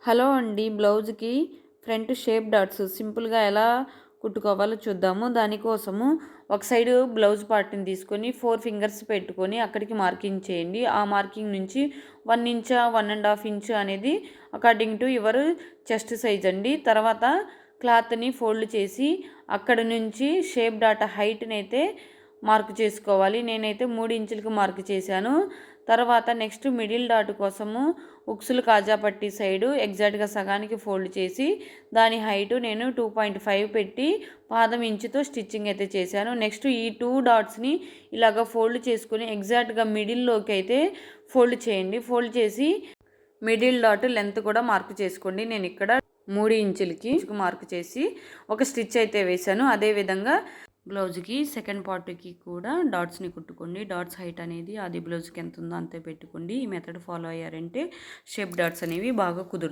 Hello అండి. బ్లౌజ్‌కి front shape dots సింపుల్‌గా ఎలా కుట్టుకోవాలో చూద్దాము. దానికోసము ఒక సైడు బ్లౌజ్ పార్ట్‌ని తీసుకొని 4 ఫింగర్స్ పెట్టుకొని అక్కడికి మార్కింగ్ చేయండి. ఆ మార్కింగ్ నుంచి 1 ఇంచా, 1 ½ ఇంచ్ అనేది according to your chest size అండి. తర్వాత క్లాత్‌ని ఫోల్డ్ చేసి అక్కడ నుంచి షేప్ డాట్ హైట్‌నైతే మార్క్ చేసుకోవాలి. నేనైతే 3 ఇంచులకి మార్క్ చేశాను. తర్వాత నెక్స్ట్ మిడిల్ డాట్ కోసము ఉక్సులు కాజా పట్టి సైడు ఎగ్జాక్ట్గా సగానికి ఫోల్డ్ చేసి దాని హైటు నేను 2.5 పెట్టి పాదం ఇంచుతో స్టిచ్చింగ్ అయితే చేశాను. నెక్స్ట్ ఈ 2 డాట్స్ని ఇలాగ ఫోల్డ్ చేసుకుని ఎగ్జాక్ట్గా మిడిల్లోకి అయితే ఫోల్డ్ చేయండి. ఫోల్డ్ చేసి మిడిల్ డాట్ లెంత్ కూడా మార్క్ చేసుకోండి. నేను ఇక్కడ 3 ఇంచులకి మార్క్ చేసి ఒక స్టిచ్ అయితే వేశాను. అదేవిధంగా బ్లౌజ్కి సెకండ్ పార్ట్కి కూడా డాట్స్ని కుట్టుకోండి. డాట్స్ హైట్ అనేది అది బ్లౌజ్కి ఎంత ఉందో అంతే పెట్టుకోండి. ఈ మెథడ్ ఫాలో అయ్యారంటే షేప్ డాట్స్ అనేవి బాగా కుదురుతాయి.